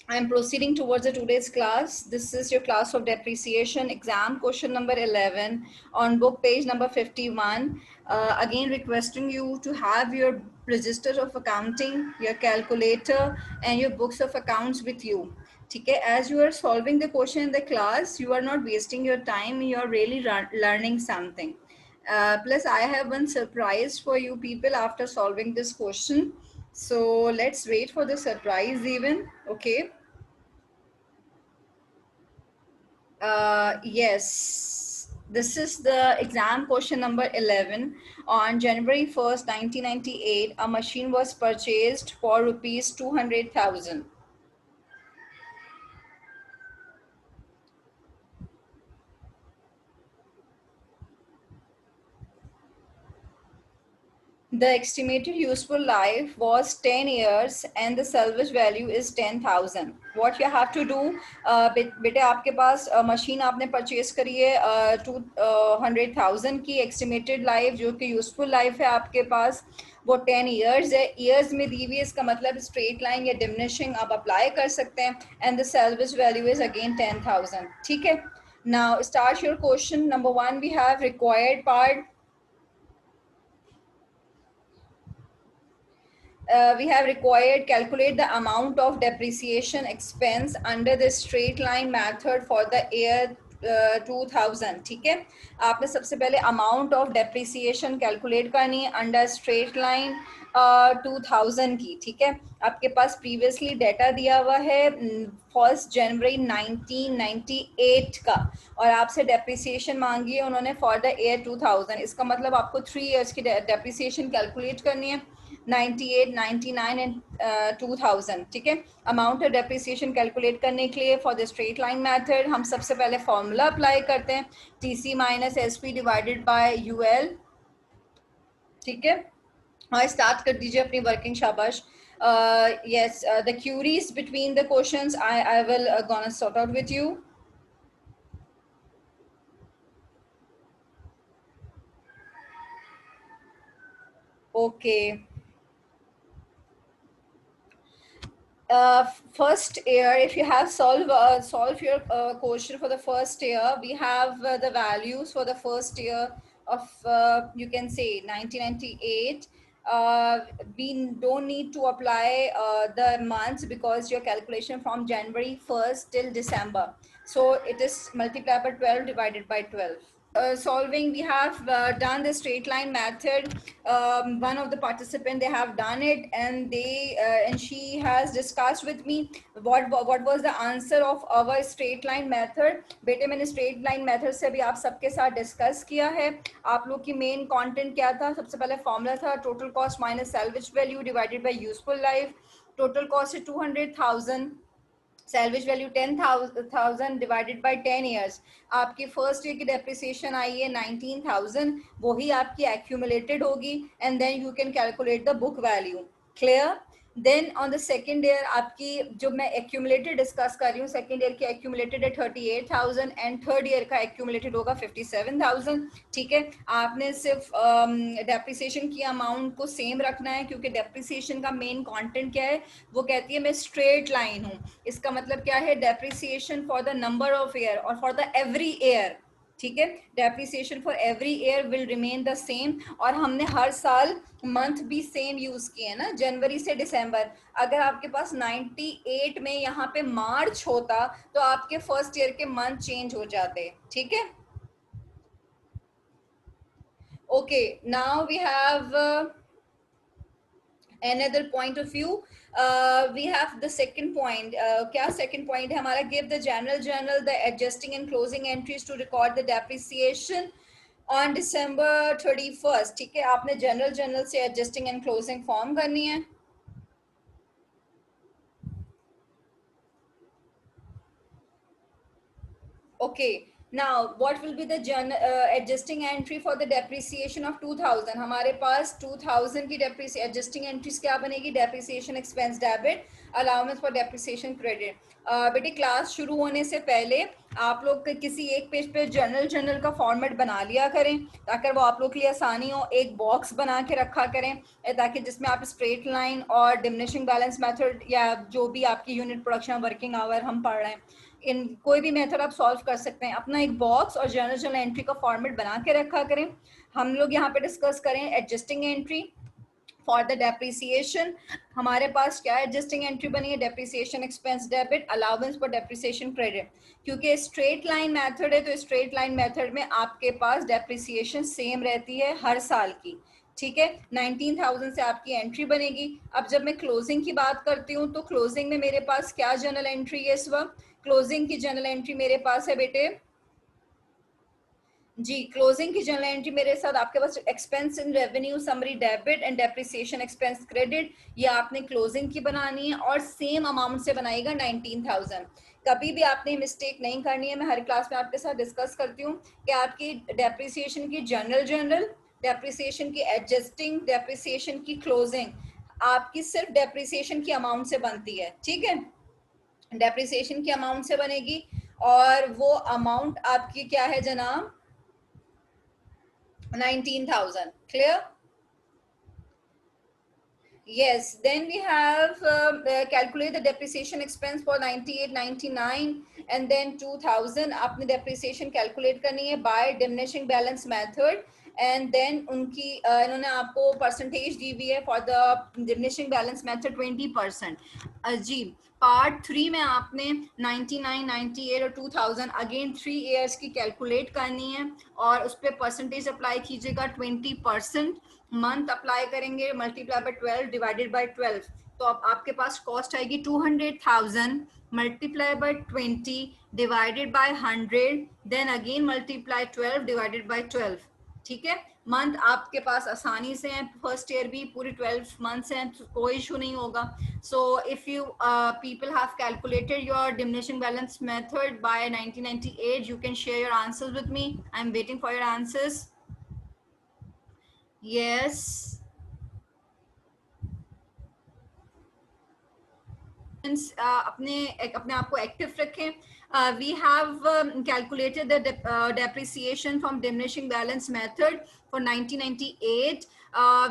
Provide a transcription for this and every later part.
I'm proceeding towards the today's class. This is your class of depreciation exam question number 11 on book page number 51. Again requesting you to have your register of accounting, your calculator and your books of accounts with you. Okay, as you are solving the question in the class, you are not wasting your time, you are really learning something. Plus I have one surprise for you people after solving this question. So let's wait for the surprise even. Okay. Yes, this is the exam question number 11. On January 1st, 1998, a machine was purchased for rupees 200,000. The estimated useful life was 10 years and the salvage value is 10,000. What you have to do, बेटे आपके पास machine आपने purchase करी है 200,000 की, estimated life जो कि useful life है आपके पास वो 10 ईयर्स है, ईयर्स में दी हुई है, इसका मतलब स्ट्रेट लाइन या डिमिनिशिंग आप अप्लाई कर सकते हैं, and the salvage value is again 10,000. ठीक है. Now start your question. Number 1 we have required part. We have required calculate the amount of depreciation expense under the straight line method for the year 2000. ठीक है, आपने सबसे पहले amount of depreciation calculate करनी है under straight line 2000 की. ठीक है, आपके पास प्रीवियसली डाटा दिया हुआ है 1 जनवरी 1998 का और आपसे डेप्रिसिएशन मांगी है उन्होंने फॉर द ईयर 2000. इसका मतलब आपको 3 इयर्स की डेप्रिसिएशन कैलकुलेट करनी है 98, 99 एंड 2000. ठीक है, अमाउंट ऑफ डेप्रिसिएशन कैलकुलेट करने के लिए for the straight line method हम सबसे पहले फॉर्मूला अप्लाई करते हैं TC minus SP divided by UL. ठीक है, और स्टार्ट कर दीजिए अपनी वर्किंग. शाबाश. Yes, the queries between the questions I will gonna sort out with you. Okay. First year, if you have solve your question for the first year, we have the values for the first year of you can say 1998. We don't need to apply the months because your calculation from January 1st till December, so it is multiplied by 12 divided by 12. Solving, we have done the straight line method. One of the participant, they have done it and they and she has discussed with me what was the answer of our straight line method. बेटे मैंने straight line method से भी आप सबके साथ discuss किया है. आप लोग की मेन कंटेंट क्या था? सबसे पहले फॉर्मूला था total cost minus salvage value divided by useful life. Total cost है 200,000, salvage value 10,000 divided by 10 years. आपकी फर्स्ट ईयर की डेप्रिसिएशन आई है 19,000, वही आपकी एक्यूमुलेटेड होगी and then you can calculate the book value. Clear? Then on the second year आपकी जो मैं एक्यूमुलेटेड डिस्कस कर रही हूँ, सेकेंड ईयर की एक्यूमुलेटेड है 38,000 एंड थर्ड ईयर का एक्यूमुलेटेड होगा 57,000. ठीक है, आपने सिर्फ डेप्रिसिएशन की अमाउंट को सेम रखना है क्योंकि डेप्रिसिएशन का मेन कंटेंट क्या है, वो कहती है मैं स्ट्रेट लाइन हूँ. इसका मतलब क्या है, depreciation for the number of year और फॉर द एवरी ईयर. ठीक है, depreciation for every year will remain the same. और हमने हर साल मंथ भी सेम यूज किए हैं ना, जनवरी से दिसंबर. अगर आपके पास 98 में यहाँ पे मार्च होता तो आपके फर्स्ट ईयर के मंथ चेंज हो जाते. ठीक है. Okay, now we have another point of view. We have the second point. क्या second point है हमारा? Give the general journal the adjusting and closing entries to record the depreciation on December 31st. ठीक है, आपने general journal से adjusting and closing form करनी है. Okay, now what will be the adjusting entry for the depreciation of 2000? हमारे पास 2000 की adjusting entries क्या बनेगी? Depreciation expense debit, allowance for depreciation credit. बेटे क्लास शुरू होने से पहले आप लोग किसी एक पेज पे जर्नल का फॉर्मेट बना लिया करें ताकि वो आप लोग के लिए आसानी हो। एक बॉक्स बना के रखा करें ताकि जिसमें आप स्ट्रेट लाइन और डिमिनिशिंग बैलेंस मेथड या जो भी आपकी यूनिट प्रोडक्शन वर्किंग आवर हम पढ़ रहे हैं, इन कोई भी मेथड आप सॉल्व कर सकते हैं। अपना एक बॉक्स और जर्नल एंट्री का फॉर्मेट बना के रखा करें। हम लोग यहाँ पे डिस्कस करें adjusting entry for the depreciation. हमारे पास क्या एडजस्टिंग एंट्री बनी है, depreciation expense debit, allowance for depreciation credit. क्योंकि स्ट्रेट लाइन मेथड है तो स्ट्रेट लाइन मेथड में आपके पास डेप्रिसिएशन सेम रहती है हर साल की, ठीक है। 19,000 से आपकी एंट्री बनेगी। अब जब मैं क्लोजिंग की बात करती हूँ तो क्लोजिंग में मेरे पास क्या जर्नल एंट्री है इस वक्त? क्लोजिंग की जर्नल एंट्री मेरे पास है बेटे जी, क्लोजिंग की जर्नल एंट्री मेरे साथ आपके पास expense in revenue summary debit and depreciation expense credit, ये आपने क्लोजिंग की बनानी है और सेम अमाउंट से बनाएगा 19,000। कभी भी आपने मिस्टेक नहीं करनी है। मैं हर क्लास में आपके साथ डिस्कस करती हूँ कि आपकी डेप्रिसिएशन की जर्नल डेप्रिसिएशन की एडजस्टिंग, डेप्रिसिएशन की क्लोजिंग आपकी सिर्फ डेप्रिसिएशन की अमाउंट से बनती है, ठीक है। डेप्रिसिएशन की अमाउंट से बनेगी और वो अमाउंट आपकी क्या है जनाब? 19,000. Clear? Yes. Then we have calculate the depreciation expense for 98, 99 and then 2000. आपने depreciation calculate करनी है by diminishing balance method and then उनकी इन्होंने आपको percentage दी हुई है for the diminishing balance method 20%। Ji, part 3 में आपने 99, 98 और 2000 अगेन 3 ईयर्स की कैलकुलेट करनी है और उस पर परसेंटेज अप्लाई कीजिएगा 20%। मंथ अप्लाई करेंगे मल्टीप्लाई बाय 12 डिवाइडेड बाय 12, तो अब आपके पास कॉस्ट आएगी 200,000 multiply by 20 divided by 100 then again multiply 12 divided by 12, ठीक है। मंथ आपके पास आसानी से हैं, फर्स्ट ईयर भी पूरी 12 मंथ्स हैं, तो कोई इशू नहीं होगा। So if you people have calculated your diminishing balance method by 1998 you can share your answers with me. I am waiting for your answers. Yes, अपने अपने आप को एक्टिव रखें। We have calculated the depreciation from diminishing balance method for 1998.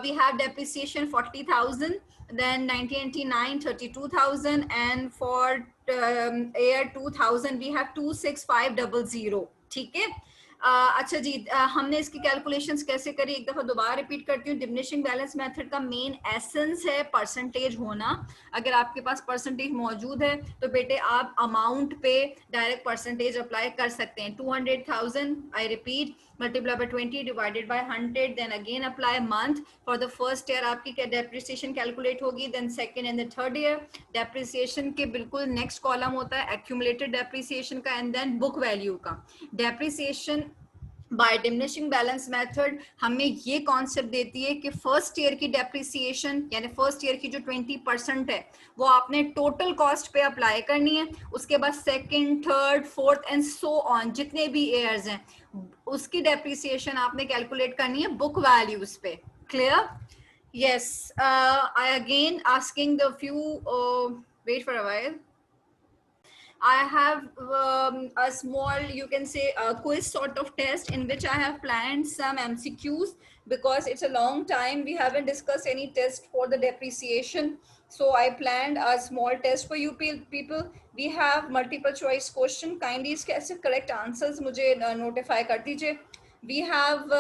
We have depreciation 40,000, then 1999 32,000 and for year 2000 we have 26500, ठीक है। अच्छा जी, हमने इसकी कैलकुलेशंस कैसे करी, एक दफा दोबारा रिपीट करती हूँ। डिमिनिशिंग बैलेंस मेथड का मेन एसेंस है परसेंटेज होना। अगर आपके पास परसेंटेज मौजूद है तो बेटे आप अमाउंट पे डायरेक्ट परसेंटेज अप्लाई कर सकते हैं। 200,000 I repeat multiply by 20 divided by 100 then again apply month. For the first year आपकी क्या डेप्रिसिएशन कैलकुलेट होगी, then second and the third year depreciation के बिल्कुल नेक्स्ट कॉलम होता है एक्यूमुलेटेड डेप्रिसिएशन का एंड देन बुक वैल्यू का। Depreciation by diminishing balance method हमें ये कॉन्सेप्ट देती है कि फर्स्ट ईयर की डेप्रिसिएशन यानी फर्स्ट ईयर की जो 20% है वो आपने टोटल कॉस्ट पे अप्लाई करनी है। उसके बाद second, third, fourth and so on जितने भी ईयर्स हैं उसकी डेप्रिसिएशन आपने कैलकुलेट करनी है बुक वैल्यूज पे। Clear? yes, I again asking the few wait for a while. I have a small, you can say, a quiz sort of test in which I have planned some MCQs because it's a long time we haven't discussed any test for the depreciation. So I planned a small test for you people. We have multiple choice question. Kindly इसके correct answers मुझे notify कर दीजिए. We have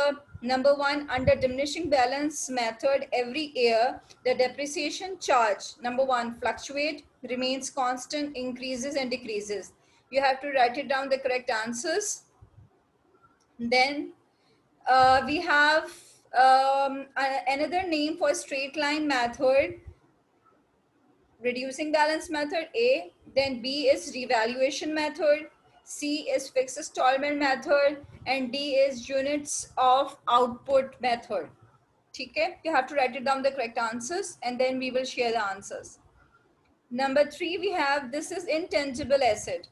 number 1, under diminishing balance method every year the depreciation charge number 1 fluctuate, remains constant, increases and decreases. You have to write it down the correct answers. Then we have another name for straight line method, reducing balance method A, then B is revaluation method, C is fixed installment method and D is units of output method. Okay, you have to write it down the correct answers and then we will share the answers. Number 3 we have, this is intangible asset,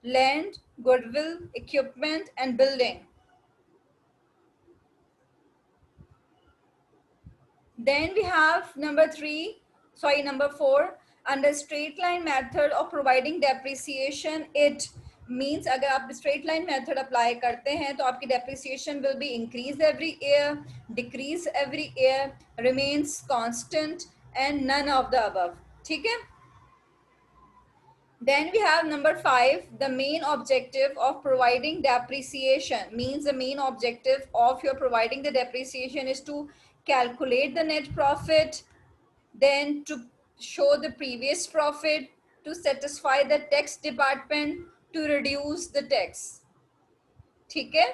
land, goodwill, equipment and building. Then we have number 4, under straight line method of providing depreciation, it means अगर आप straight line method apply करते हैं तो आपकी depreciation will be increase every year, decrease every year, remains constant and none of the above. ठीक है. Then we have number 5, the main objective of providing depreciation. Means the main objective of your providing the depreciation is to calculate the net profit, then to show the previous profit, to satisfy the tax department, to reduce the tax. ठीक है.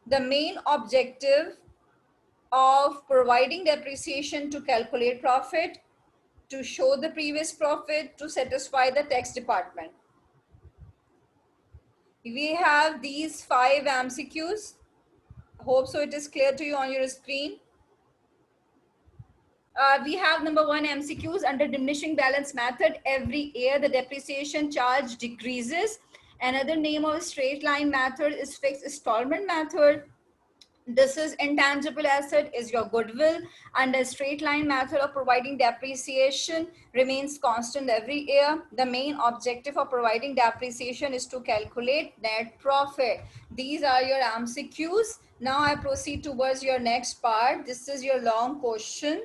The main objective of providing depreciation to calculate profit, to show the previous profit, to satisfy the tax department. We have these 5 MCQs. Hope so it is clear to you on your screen. We have number 1 MCQs. Under diminishing balance method, every year the depreciation charge decreases. Another name of straight line method is fixed installment method. This is intangible asset is your goodwill. Under straight line method of providing depreciation remains constant every year. The main objective of providing depreciation is to calculate net profit. These are your MCQs. Now I proceed towards your next part. This is your long question,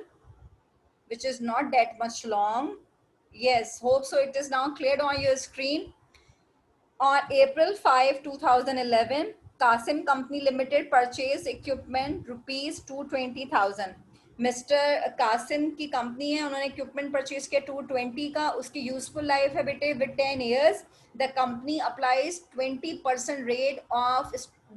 which is not that much long. Yes, hope so it is now cleared on your screen. On April 5, 2011, Kasim Company Limited purchased equipment rupees 220,000. Mister Qasim की company है, उन्होंने equipment purchase किया 220 का. उसकी useful life है बेटे with 10 years. The company applies 20% rate of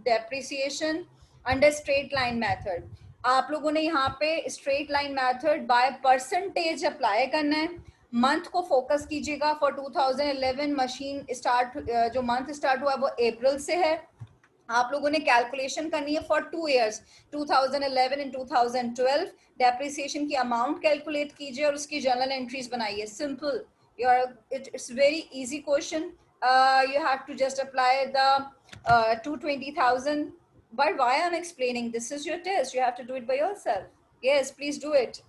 depreciation under straight line method. आप लोगों ने यहाँ पे straight line method by percentage apply करना है. मंथ को फोकस कीजिएगा. फॉर 2011 मशीन स्टार्ट, जो मंथ स्टार्ट हुआ वो अप्रैल से है. आप लोगों ने कैलकुलेशन करनी है फॉर 2 years, 2011 एंड 2012. डेप्रिसिएशन की अमाउंट कैलकुलेट कीजिए और उसकी जर्नल एंट्रीज बनाइए. Simple, it's very easy question. You have to just apply the 220,000. But why I'm explaining, this is your test, you have to do it by yourself. Yes, please do it.